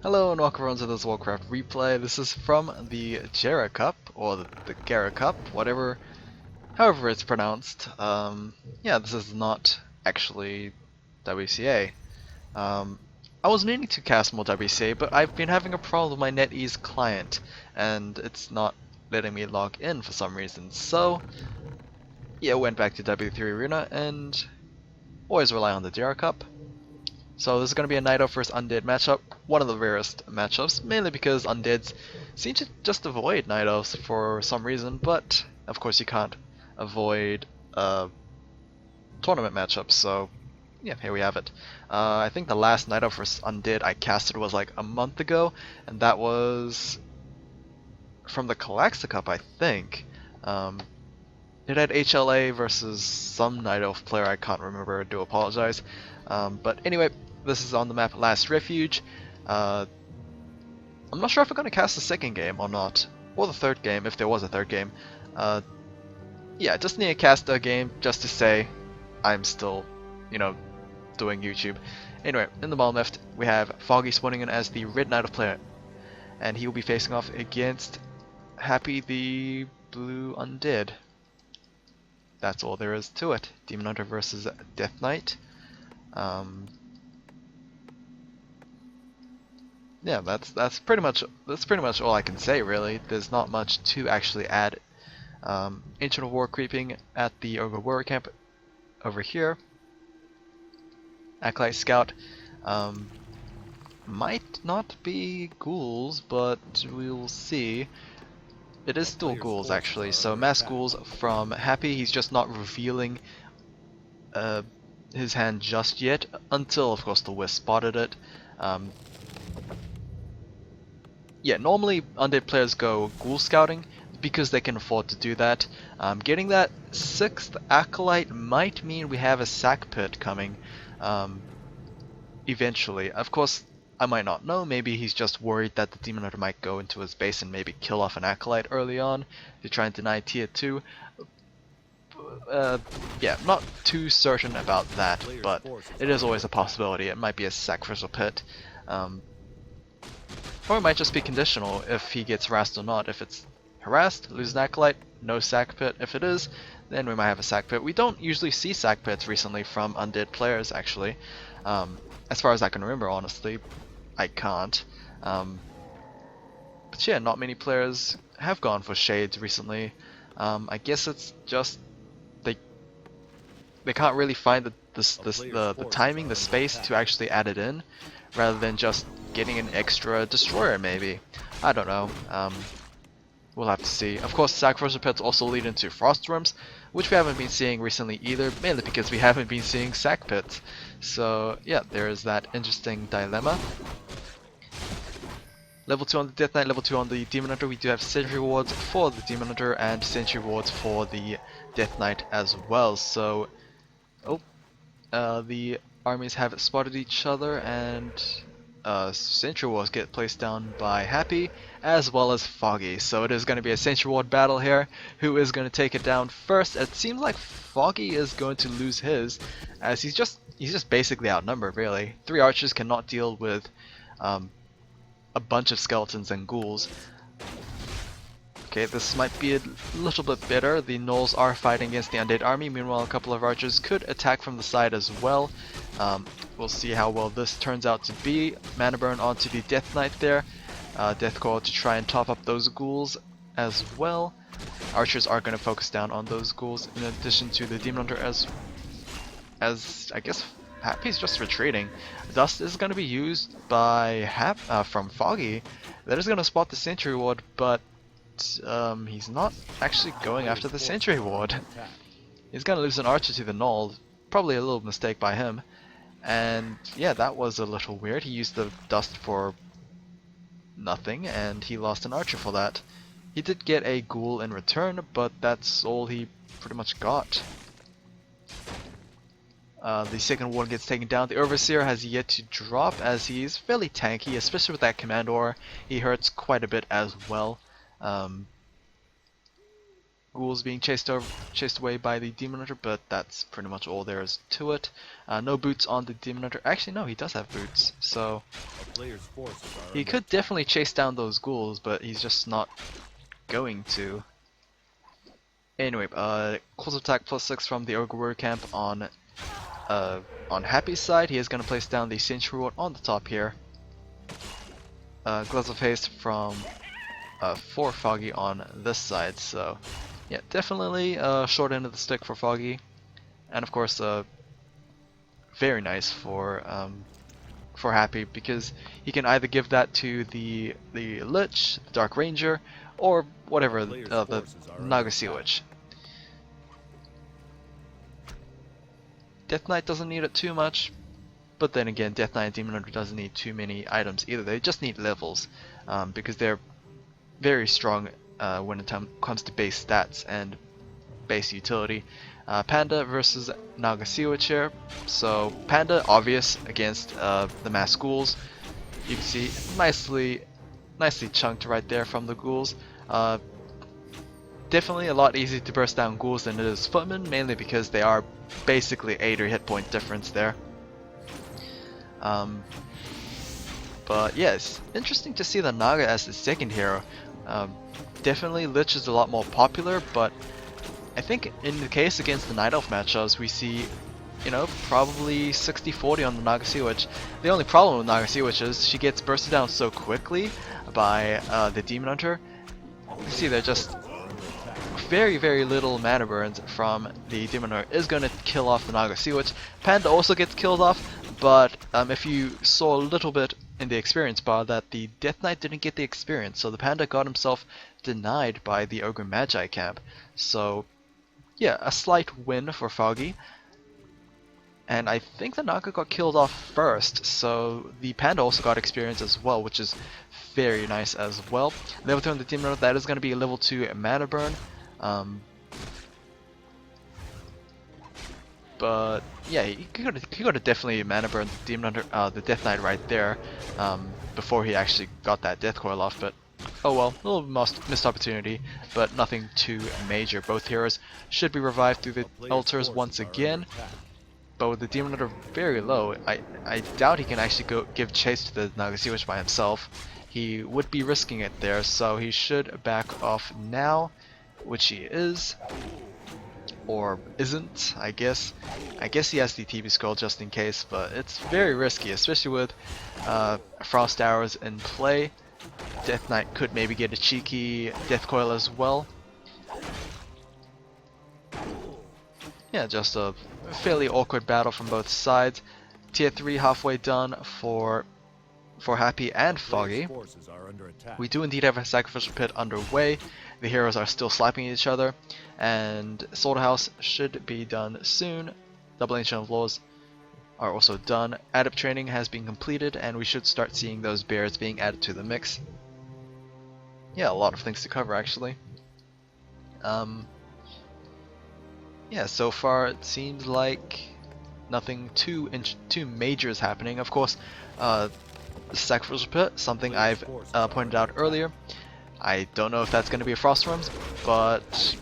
Hello and welcome everyone to this Warcraft replay. This is from the Gera Cup, or the Gera Cup, however it's pronounced. Yeah, this is not actually WCA. I was meaning to cast more WCA, but I've been having a problem with my Netease client, and it's not letting me log in for some reason. So, yeah, went back to W3 Arena, and always rely on the Gera Cup. So this is going to be a Night Elf vs Undead matchup, one of the rarest matchups, mainly because Undeads seem to just avoid Night Elves for some reason, but of course you can't avoid tournament matchups, so yeah, here we have it. I think the last Night Elf vs Undead I casted was like a month ago, and that was from the Galaxy Cup, I think. It had HLA versus some Night Elf player, I can't remember, I do apologize. But anyway, this is on the map Last Refuge. I'm not sure if we're going to cast the second game or not, or the third game, if there was a third game. Yeah, just need to cast a game just to say I'm still, doing YouTube. Anyway, in the bottom left, we have Foggy spawning in as the Red Knight of player, and he will be facing off against Happy the Blue Undead. That's all there is to it. Demon Hunter versus Death Knight. Yeah, that's pretty much all I can say really. There's not much to actually add. Ancient of War creeping at the Ogre Warrior camp over here. Acolyte Scout might not be ghouls, but we'll see. It is still ghouls actually. So mass ghouls from Happy. He's just not revealing his hand just yet, until of course the Wisp spotted it. Yeah, normally undead players go ghoul scouting because they can afford to do that. Getting that 6th acolyte might mean we have a sack pit coming eventually. Of course, I might not know. Maybe he's just worried that the demon hunter might go into his base and maybe kill off an acolyte early on to try and deny tier 2. Yeah, not too certain about that, but it is always a possibility. It might be a sacrificial pit. Or it might just be conditional if he gets harassed or not. If it's harassed, lose an acolyte, no sack pit. If it is, then we might have a sack pit. We don't usually see sack pits recently from undead players, actually. As far as I can remember, honestly, I can't. But yeah, not many players have gone for shades recently. I guess it's just they can't really find the timing, the space to actually add it in, rather than just getting an extra destroyer maybe. I don't know. We'll have to see. Of course, sacrificial pits also lead into frost worms, which we haven't been seeing recently either, mainly because we haven't been seeing sack pits. So yeah, there is that interesting dilemma. Level 2 on the Death Knight, level 2 on the Demon Hunter. We do have Sentry Wards for the Demon Hunter and Sentry Wards for the Death Knight as well. So, the armies have spotted each other, and Sentry Wards get placed down by Happy as well as Foggy. So it is going to be a Sentry Ward battle here. Who is going to take it down first? It seems like Foggy is going to lose his, as he's just basically outnumbered really. 3 archers cannot deal with a bunch of skeletons and ghouls. Okay, this might be a little bit better. The gnolls are fighting against the undead army. Meanwhile, a couple of archers could attack from the side as well. We'll see how well this turns out to be. Mana burn onto the Death Knight there. Death Coil to try and top up those ghouls as well. Archers are going to focus down on those ghouls in addition to the Demon Hunter as I guess Happy's just retreating. Dust is going to be used by from Foggy. That is going to spot the Sentry Ward, but he's not actually going after the Sentry Ward. He's going to lose an archer to the Gnoll. Probably a little mistake by him. And yeah, that was a little weird. He used the dust for nothing, and he lost an archer for that. He did get a ghoul in return, but that's all he pretty much got. The second one gets taken down. The Overseer has yet to drop, as he is fairly tanky, especially with that command aura. He hurts quite a bit as well. We'll ghouls being chased away by the Demon Hunter, but that's pretty much all there is to it. No boots on the Demon Hunter. Actually, no, he does have boots, so he could definitely chase down those ghouls, but he's just not going to. Anyway, close attack +6 from the Ogre Warrior camp on Happy's side. He is going to place down the Sentry Ward on the top here. Gloves of Haste from for Foggy on this side, so yeah, definitely short end of the stick for Foggy, and of course very nice for Happy, because he can either give that to the Lich, the Dark Ranger, or whatever, the Naga Sea Witch. Death Knight doesn't need it too much, but then again, Death Knight and Demon Hunter doesn't need too many items either. They just need levels, because they're very strong when it comes to base stats and base utility. Panda versus Naga Sea Witch here. So Panda, obvious against the mass ghouls. You can see nicely chunked right there from the ghouls. Definitely a lot easier to burst down ghouls than it is footmen, mainly because they are basically 80 hit point difference there. But yeah, it's interesting to see the Naga as the second hero. Definitely Lich is a lot more popular, but I think in the case against the Night Elf matchups, we see, you know, probably 60-40 on the Naga Sea Witch. The only problem with Naga Sea Witch is she gets bursted down so quickly by the Demon Hunter. You see, they're just very little mana burns from the Demon Hunter is going to kill off the Naga Sea Witch. Panda also gets killed off, but if you saw a little bit in the experience bar that the Death Knight didn't get the experience, so the Panda got himself denied by the Ogre Magi camp. So yeah, a slight win for Foggy. And I think the Naga got killed off first, so the Panda also got experience as well, which is very nice as well. Level 2 on the Demon Hunter, that is going to be a level 2 mana burn. But yeah, he could have definitely mana burned the Demon Hunter, the Death Knight right there, before he actually got that Death Coil off. But oh well, a little missed opportunity, but nothing too major. Both heroes should be revived through the altars once again. But with the Demon Hunter very low, I doubt he can actually give chase to the Naga Sea Witch by himself. He would be risking it there, so he should back off now, which he is. Or isn't, I guess. I guess he has the TB Skull just in case, but it's very risky, especially with Frost Arrows in play. Death Knight could maybe get a cheeky Death Coil as well. Yeah, just a fairly awkward battle from both sides. Tier 3 halfway done for Happy and Foggy. We do indeed have a Sacrificial Pit underway. The heroes are still slapping each other, and Slaughterhouse should be done soon. Double Ancient of Laws are also done. Adept training has been completed, and we should start seeing those bears being added to the mix. Yeah, a lot of things to cover actually. Yeah, so far it seems like nothing too major is happening. Of course, Sacrificial Pit, something I've pointed out earlier. I don't know if that's going to be a Frost Realms, but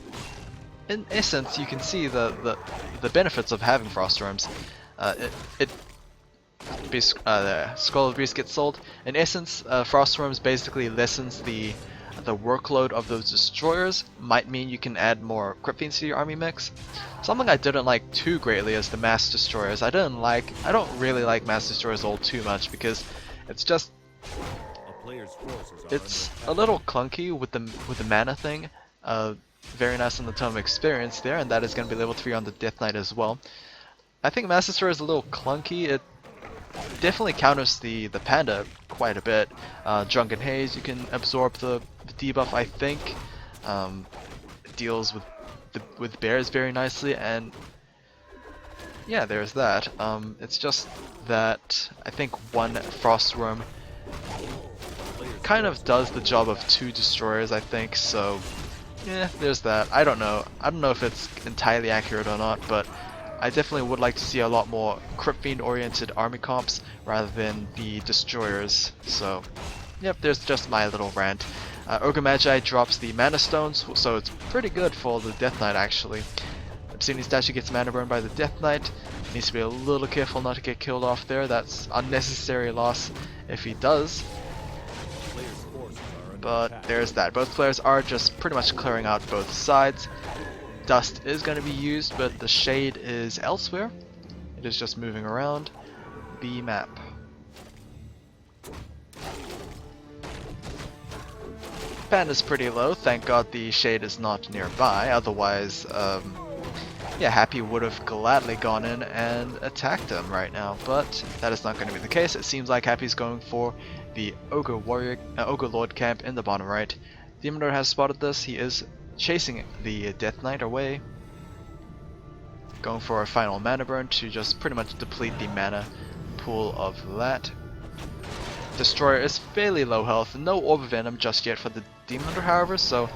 in essence you can see the benefits of having Frost Realms. Scroll of Beast gets sold. In essence, Frost Realms basically lessens the workload of those destroyers. Might mean you can add more Crypt Fiends to your army mix. Something I didn't like too greatly is the mass destroyers. I don't really like mass destroyers all too much, because it's just it's a little clunky with the mana thing. Very nice on the Tome of Experience there, and that is going to be level 3 on the Death Knight as well. I think Mass Destroyer is a little clunky. It definitely counters the Panda quite a bit. Drunken Haze, you can absorb the debuff, I think. It deals with bears very nicely, and yeah, there's that. It's just that I think one Frost Worm kind of does the job of 2 destroyers, I think, so yeah, there's that. I don't know if it's entirely accurate or not, but I definitely would like to see a lot more Crypt Fiend oriented army comps rather than the destroyers. So yep, there's just my little rant. Ogre Magi drops the Mana Stones, so it's pretty good for the Death Knight actually. Obsidian Statue gets Mana Burn by the Death Knight. Needs to be a little careful not to get killed off there. That's unnecessary loss if he does. But there's that. Both players are just pretty much clearing out both sides. Dust is going to be used, but the Shade is elsewhere. It is just moving around the map. Panda's pretty low, thank god the Shade is not nearby, otherwise, yeah, Happy would have gladly gone in and attacked him right now, but that is not going to be the case. It seems like Happy's going for the Ogre Lord camp in the bottom right. Demon Lord has spotted this, he is chasing the Death Knight away, going for a final mana burn to just pretty much deplete the mana pool of that. Destroyer is fairly low health, no Orb of Venom just yet for the Demon Hunter however, so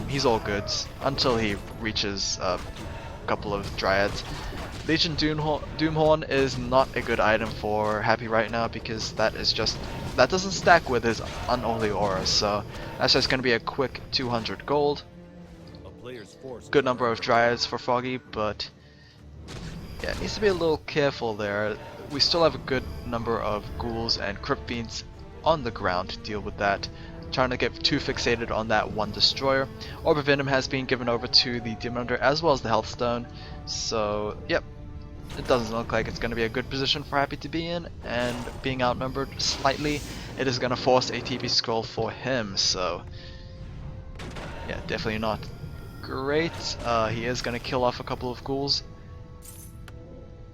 he's all goods until he reaches a couple of Dryads. Legion Doomhorn is not a good item for Happy right now because that doesn't stack with his Unholy Aura, so that's just going to be a quick 200 gold. Good number of Dryads for Foggy, but yeah, it needs to be a little careful there. We still have a good number of ghouls and crypt fiends on the ground to deal with that. Trying to get too fixated on that one destroyer. Orb of Venom has been given over to the Demon Hunter as well as the Health Stone. So, yep, it doesn't look like it's going to be a good position for Happy to be in, and being outnumbered slightly, it is going to force a TP scroll for him. So, yeah, definitely not great. He is going to kill off a couple of ghouls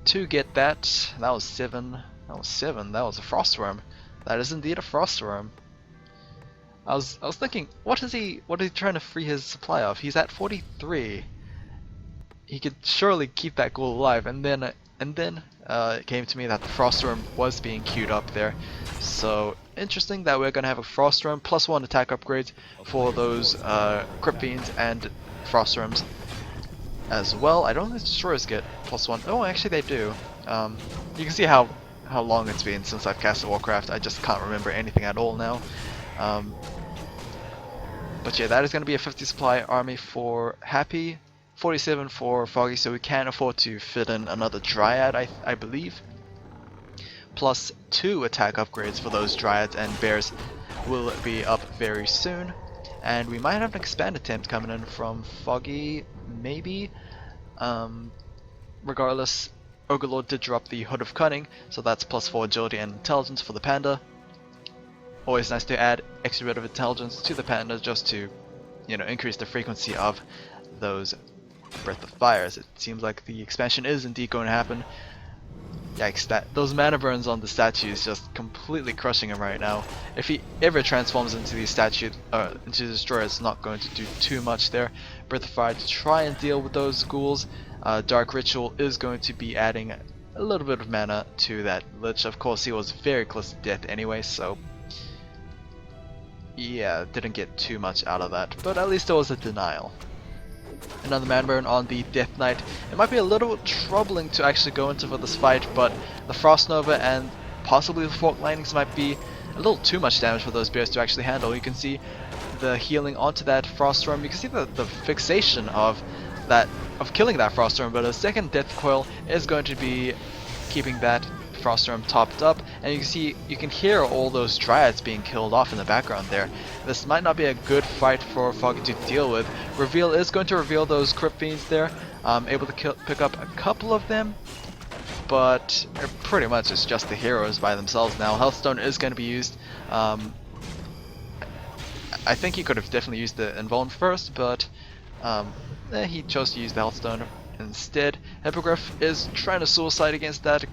to get that. That was 7. That was 7. That was a Frostworm. That is indeed a Frostworm. I was thinking, what is he trying to free his supply of? He's at 43. He could surely keep that ghoul alive, and then it came to me that the Frostworm was being queued up there. So interesting that we're gonna have a Frostworm +1 attack upgrade for those Crypt Fiends and Frostworms as well. I don't think Destroyers get +1. Oh, actually they do. You can see how long it's been since I've casted Warcraft. I just can't remember anything at all now. But yeah, that is going to be a 50 supply army for Happy, 47 for Foggy, so we can afford to fit in another Dryad, I believe. +2 attack upgrades for those Dryads, and Bears will be up very soon. And we might have an expand attempt coming in from Foggy, maybe. Regardless, Ogre Lord did drop the Hood of Cunning, so that's +4 agility and intelligence for the Panda. Always nice to add extra bit of intelligence to the Panda just to, increase the frequency of those Breath of Fires. It seems like the expansion is indeed going to happen. Yikes, those mana burns on the statue is just completely crushing him right now. If he ever transforms into the statue, into the Destroyer, it's not going to do too much there. Breath of Fire to try and deal with those ghouls. Dark Ritual is going to be adding a little bit of mana to that Lich. Of course, he was very close to death anyway, so yeah, didn't get too much out of that, but at least it was a denial. Another mana burn on the Death Knight. It might be a little troubling to actually go into for this fight, but the Frost Nova and possibly the Fork Lightnings might be a little too much damage for those bears to actually handle. You can see the healing onto that Froststorm. You can see the fixation of killing that Froststorm, but a second Death Coil is going to be keeping that Froststorm topped up, and you can hear all those Dryads being killed off in the background there. This might not be a good fight for Foggy to deal with. Reveal is going to reveal those Crypt Fiends there, able to pick up a couple of them, but pretty much it's just the heroes by themselves now. Healthstone is going to be used. I think he could have definitely used the Invuln first, but he chose to use the Healthstone instead. Hippogriff is trying to suicide against that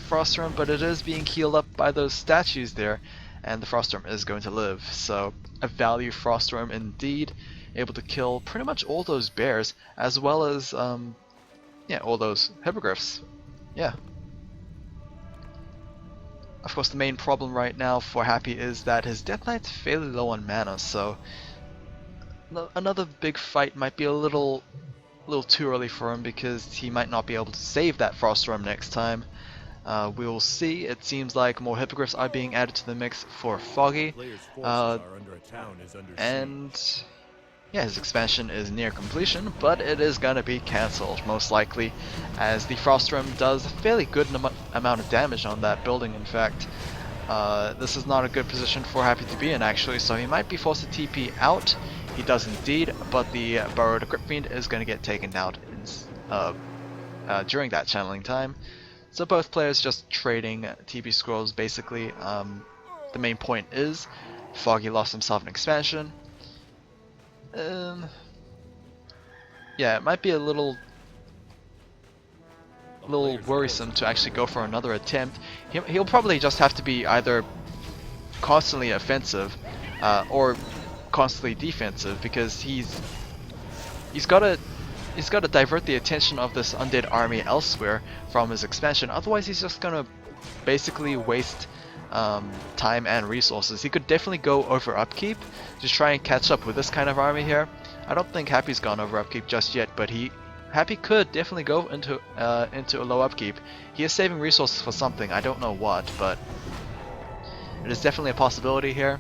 Froststorm, but it is being healed up by those statues there, and the Froststorm is going to live. So a value Froststorm indeed, able to kill pretty much all those bears, as well as all those Hippogriffs. Yeah. Of course, the main problem right now for Happy is that his Death Knight's fairly low on mana, so another big fight might be a little too early for him, because he might not be able to save that Froststorm next time. We will see. It seems like more hippogriffs are being added to the mix for Foggy. And yeah, his expansion is near completion, but it is going to be cancelled, most likely, as the Frost Rim does a fairly good amount of damage on that building, in fact. This is not a good position for Happy to be in, actually, so he might be forced to TP out. He does indeed, but the Burrowed Crypt Fiend is going to get taken out during that channeling time. So both players just trading TP scrolls, basically. The main point is, Foggy lost himself an expansion. Yeah, it might be a little worrisome to actually go for another attempt. He'll probably just have to be either constantly offensive or constantly defensive, because he's got to divert the attention of this undead army elsewhere from his expansion. Otherwise, he's just gonna basically waste time and resources. He could definitely go over upkeep to try and catch up with this kind of army here. I don't think Happy's gone over upkeep just yet, but Happy could definitely go into a low upkeep. He is saving resources for something. I don't know what, but it is definitely a possibility here.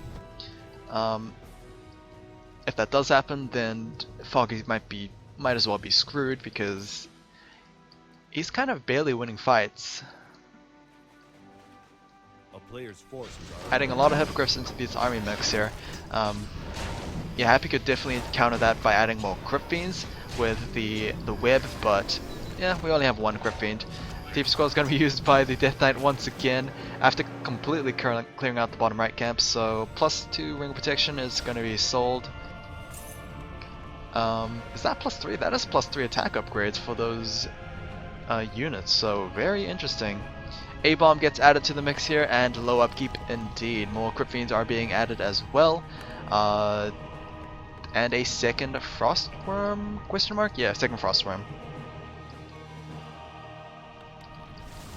If that does happen, then Foggy might as well be screwed, because he's kind of barely winning fights. Adding a lot of hippogriffs into this army mix here. Yeah, Happy could definitely counter that by adding more Crypt Fiends with the web, but yeah, we only have one Crypt Fiend. Deep Squall is going to be used by the Death Knight once again after completely clearing out the bottom right camp, so +2 ring protection is going to be sold. Is that +3? That is +3 attack upgrades for those units, so very interesting. A-Bomb gets added to the mix here, and low upkeep indeed. More Crypt Fiends are being added as well. And a second Frostworm? Question mark? Yeah, second Frostworm.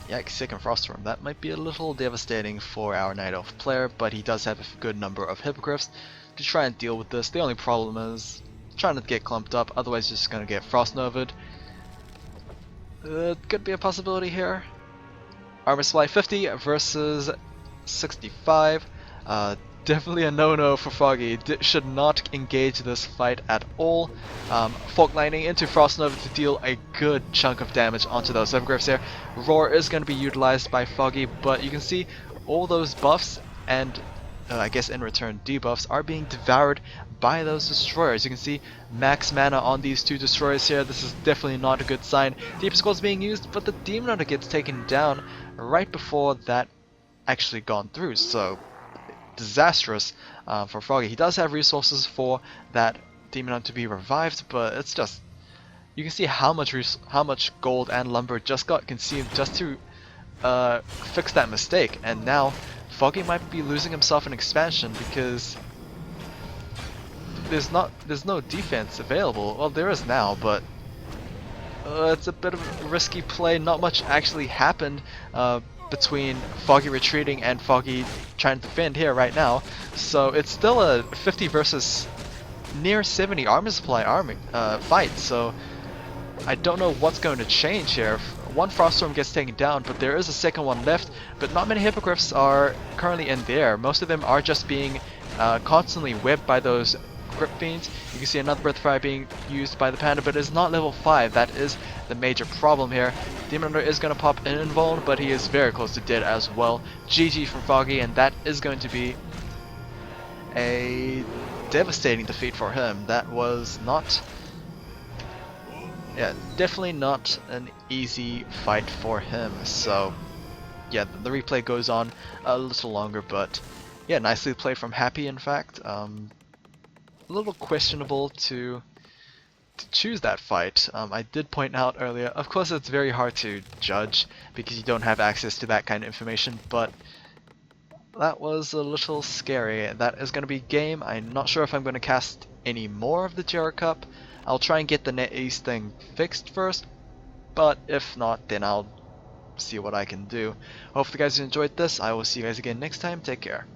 Yikes, second Frostworm. That might be a little devastating for our Night Elf player, but he does have a good number of Hippogriffs to try and deal with this. The only problem is trying not to get clumped up, otherwise you're just going to get Frost Novad. Could be a possibility here. Armor supply 50 versus 65. Definitely a no-no for Foggy. Should not engage this fight at all. Fork Lightning into Frost Nova to deal a good chunk of damage onto those Hippogriffs here. Roar is going to be utilized by Foggy, but you can see all those buffs and I guess in return debuffs are being devoured by those destroyers. You can see max mana on these two destroyers here. This is definitely not a good sign. Deep Skull is being used, but the Demon Hunter gets taken down right before that actually gone through. So disastrous for Foggy. He does have resources for that Demon Hunter to be revived, but it's just, you can see how much gold and lumber just got consumed just to fix that mistake, and now Foggy might be losing himself an expansion because there's no defense available. Well, there is now, but it's a bit of a risky play. Not much actually happened between Foggy retreating and Foggy trying to defend here right now. So it's still a 50 versus near 70 armor supply fight. So I don't know what's going to change here. One Froststorm gets taken down, but there is a second one left, but not many Hippogriffs are currently in there. Most of them are just being constantly webbed by those Crypt Fiends. You can see another Breath Fire being used by the Panda, but it's not level 5. That is the major problem here. Demon Hunter is going to pop an invuln, but he is very close to dead as well. GG from Foggy, and that is going to be a devastating defeat for him. That was not... yeah, definitely not an easy fight for him. So yeah, the replay goes on a little longer, but yeah, nicely played from Happy, in fact. A little questionable to choose that fight. I did point out earlier, of course it's very hard to judge because you don't have access to that kind of information, but that was a little scary. That is going to be game. I'm not sure if I'm going to cast any more of the Gera Cup. I'll try and get the Netease thing fixed first, but if not, then I'll see what I can do. Hope you guys enjoyed this. I will see you guys again next time. Take care.